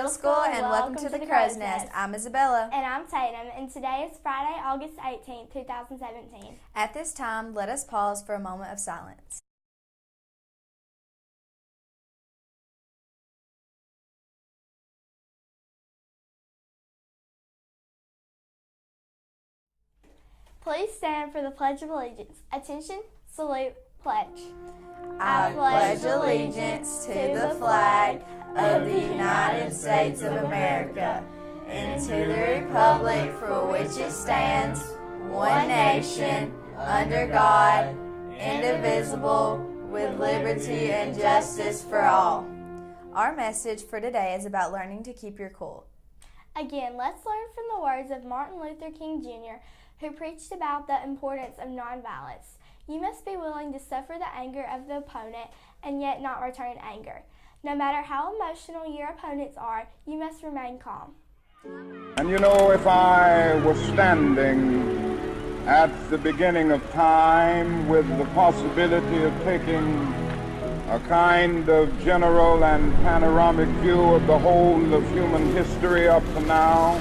Middle School, and welcome to the Crow's Nest. I'm Isabella. And I'm Tatum, and today is Friday, August 18th, 2017. At this time, let us pause for a moment of silence. Please stand for the Pledge of Allegiance. Attention, salute, pledge. I pledge allegiance to the flag of the United States of America and to the republic for which it stands, one nation, under God, indivisible, with liberty and justice for all. Our message for today is about learning to keep your cool. Again, let's learn from the words of Martin Luther King Jr., who preached about the importance of nonviolence. You must be willing to suffer the anger of the opponent and yet not return anger. No matter how emotional your opponents are, you must remain calm. And you know, if I was standing at the beginning of time with the possibility of taking a kind of general and panoramic view of the whole of human history up to now,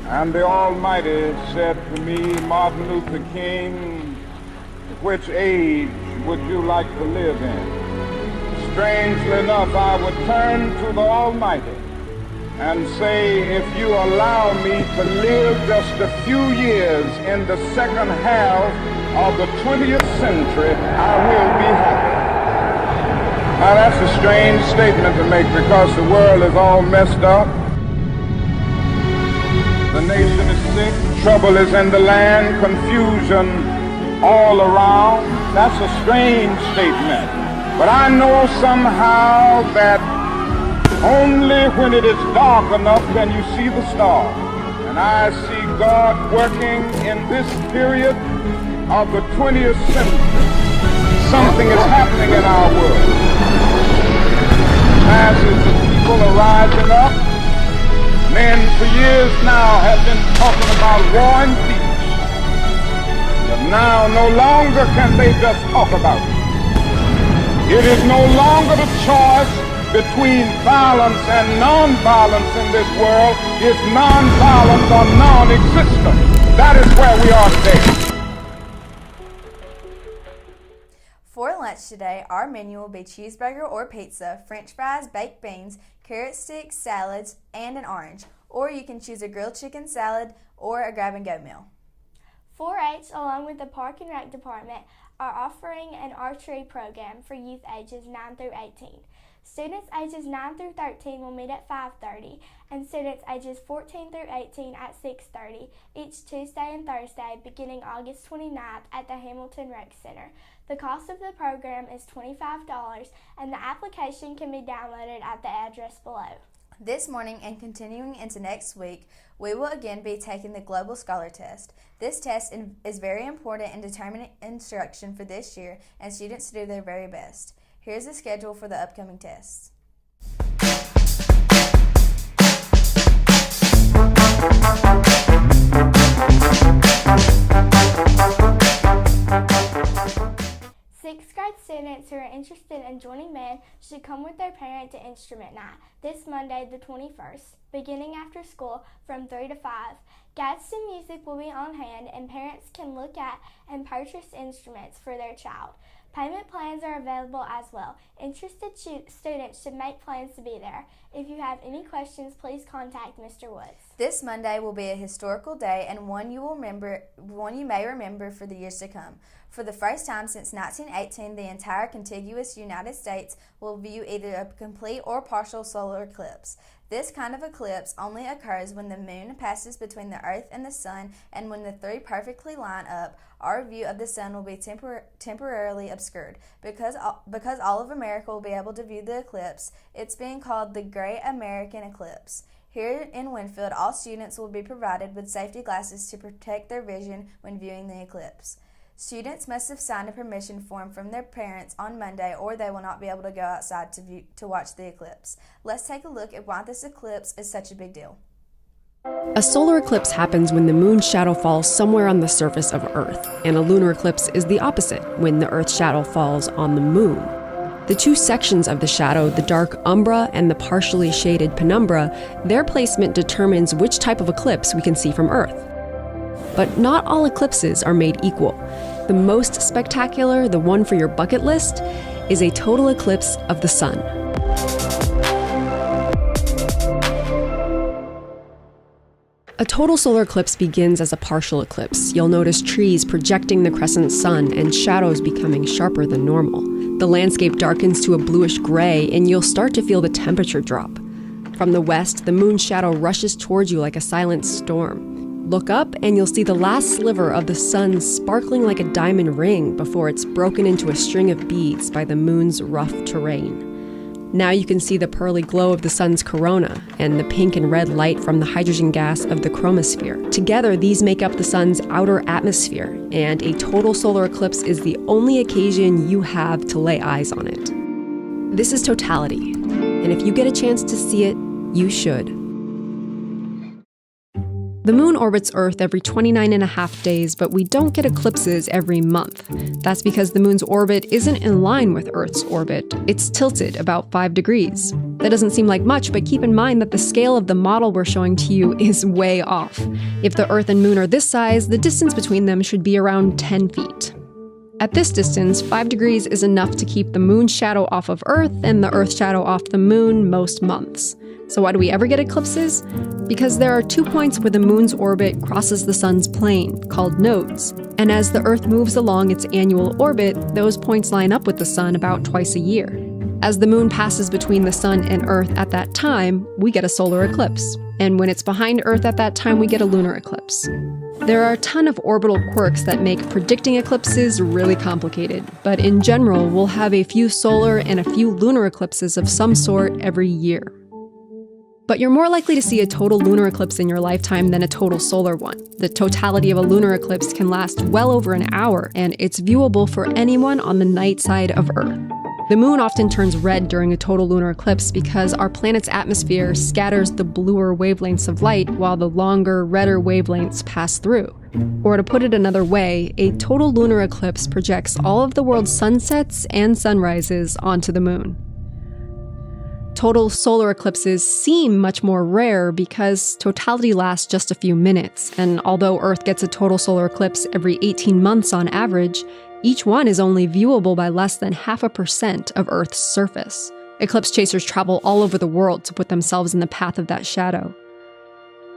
and the Almighty said to me, Martin Luther King, which age would you like to live in? Strangely enough, I would turn to the Almighty and say, if you allow me to live just a few years in the second half of the 20th century, I will be happy. Now that's a strange statement to make because the world is all messed up. The nation is sick, trouble is in the land, confusion all around. That's a strange statement. But I know somehow that only when it is dark enough can you see the stars. And I see God working in this period of the 20th century. Something is happening in our world. Masses of people are rising up. Men for years now have been talking about war and peace. But now no longer can they just talk about it. It is no longer the choice between violence and non-violence in this world. It's non-violence or non-existence. That is where we are today. For lunch today, our menu will be cheeseburger or pizza, french fries, baked beans, carrot sticks, salads, and an orange. Or you can choose a grilled chicken salad or a grab-and-go meal. 4-H, along with the Park and Rec Department, are offering an archery program for youth ages 9 through 18. Students ages 9 through 13 will meet at 5:30, and students ages 14 through 18 at 6:30, each Tuesday and Thursday, beginning August 29th at the Hamilton Rec Center. The cost of the program is $25, and the application can be downloaded at the address below. This morning and continuing into next week, we will again be taking the Global Scholar Test. This test is very important in determining instruction for this year and students to do their very best. Here's the schedule for the upcoming tests. Sixth grade students who are interested in joining band should come with their parent to instrument night this Monday the 21st, beginning after school from 3 to 5. Guides to music will be on hand and parents can look at and purchase instruments for their child. Payment plans are available as well. Interested students should make plans to be there. If you have any questions, please contact Mr. Woods. This Monday will be a historical day and one you may remember for the years to come. For the first time since 1918, the entire contiguous United States will view either a complete or partial solar eclipse. This kind of eclipse only occurs when the moon passes between the earth and the sun, and when the three perfectly line up, our view of the sun will be temporarily obscured. Because all of America will be able to view the eclipse, it's being called the Great American Eclipse. Here in Winfield, all students will be provided with safety glasses to protect their vision when viewing the eclipse. Students must have signed a permission form from their parents on Monday, or they will not be able to go outside to watch the eclipse. Let's take a look at why this eclipse is such a big deal. A solar eclipse happens when the moon's shadow falls somewhere on the surface of Earth, and a lunar eclipse is the opposite, when the Earth's shadow falls on the moon. The two sections of the shadow, the dark umbra and the partially shaded penumbra, their placement determines which type of eclipse we can see from Earth. But not all eclipses are made equal. The most spectacular, the one for your bucket list, is a total eclipse of the sun. A total solar eclipse begins as a partial eclipse. You'll notice trees projecting the crescent sun and shadows becoming sharper than normal. The landscape darkens to a bluish gray, and you'll start to feel the temperature drop. From the west, the moon's shadow rushes towards you like a silent storm. Look up, and you'll see the last sliver of the sun sparkling like a diamond ring before it's broken into a string of beads by the moon's rough terrain. Now you can see the pearly glow of the sun's corona and the pink and red light from the hydrogen gas of the chromosphere. Together, these make up the sun's outer atmosphere, and a total solar eclipse is the only occasion you have to lay eyes on it. This is totality, and if you get a chance to see it, you should. The moon orbits Earth every 29.5 days, but we don't get eclipses every month. That's because the moon's orbit isn't in line with Earth's orbit. It's tilted about 5 degrees. That doesn't seem like much, but keep in mind that the scale of the model we're showing to you is way off. If the Earth and moon are this size, the distance between them should be around 10 feet. At this distance, 5 degrees is enough to keep the moon's shadow off of Earth and the Earth's shadow off the moon most months. So why do we ever get eclipses? Because there are 2 points where the moon's orbit crosses the sun's plane, called nodes. And as the Earth moves along its annual orbit, those points line up with the sun about twice a year. As the moon passes between the sun and Earth at that time, we get a solar eclipse. And when it's behind Earth at that time, we get a lunar eclipse. There are a ton of orbital quirks that make predicting eclipses really complicated, but in general, we'll have a few solar and a few lunar eclipses of some sort every year. But you're more likely to see a total lunar eclipse in your lifetime than a total solar one. The totality of a lunar eclipse can last well over an hour, and it's viewable for anyone on the night side of Earth. The moon often turns red during a total lunar eclipse because our planet's atmosphere scatters the bluer wavelengths of light while the longer, redder wavelengths pass through. Or to put it another way, a total lunar eclipse projects all of the world's sunsets and sunrises onto the moon. Total solar eclipses seem much more rare because totality lasts just a few minutes, and although Earth gets a total solar eclipse every 18 months on average, each one is only viewable by less than 0.5% of Earth's surface. Eclipse chasers travel all over the world to put themselves in the path of that shadow.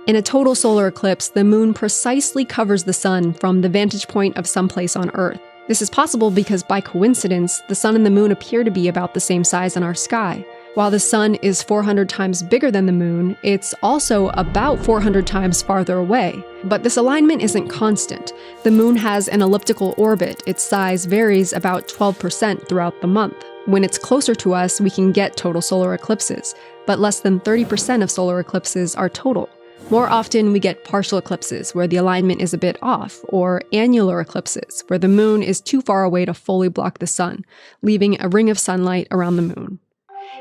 In a total solar eclipse, the moon precisely covers the sun from the vantage point of someplace on Earth. This is possible because, by coincidence, the sun and the moon appear to be about the same size in our sky. While the sun is 400 times bigger than the moon, it's also about 400 times farther away. But this alignment isn't constant. The moon has an elliptical orbit. Its size varies about 12% throughout the month. When it's closer to us, we can get total solar eclipses, but less than 30% of solar eclipses are total. More often, we get partial eclipses, where the alignment is a bit off, or annular eclipses, where the moon is too far away to fully block the sun, leaving a ring of sunlight around the moon.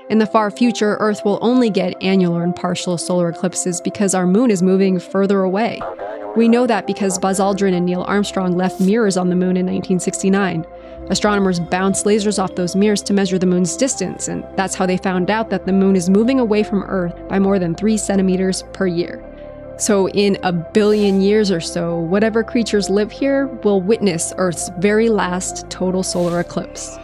In the far future, Earth will only get annular and partial solar eclipses because our moon is moving further away. We know that because Buzz Aldrin and Neil Armstrong left mirrors on the moon in 1969. Astronomers bounced lasers off those mirrors to measure the moon's distance, and that's how they found out that the moon is moving away from Earth by more than 3 centimeters per year. So in a billion years or so, whatever creatures live here will witness Earth's very last total solar eclipse.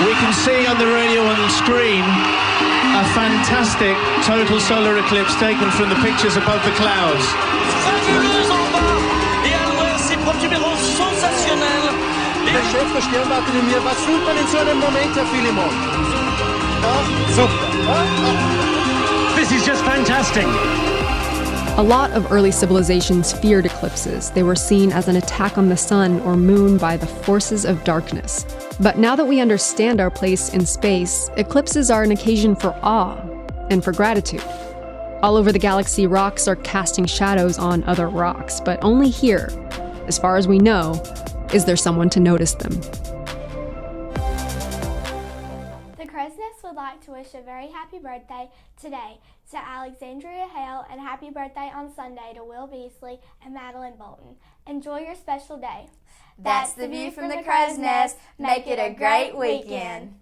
We can see on the radio on the screen a fantastic total solar eclipse taken from the pictures above the clouds. Fabuleuse en bas et à l'ouest, c'est proprio sensationnel. Der Chef der Sternakademie war super in so einem Moment, Herr Philemon. Ja, super. This is just fantastic. A lot of early civilizations feared eclipses. They were seen as an attack on the sun or moon by the forces of darkness. But now that we understand our place in space, eclipses are an occasion for awe and for gratitude. All over the galaxy, rocks are casting shadows on other rocks, but only here, as far as we know, is there someone to notice them. The crow's nest would like to wish a very happy birthday today to Alexandria Hale and happy birthday on Sunday to Will Beasley and Madeline Bolton. Enjoy your special day. That's the view from the Crow's Nest. Make it a great weekend.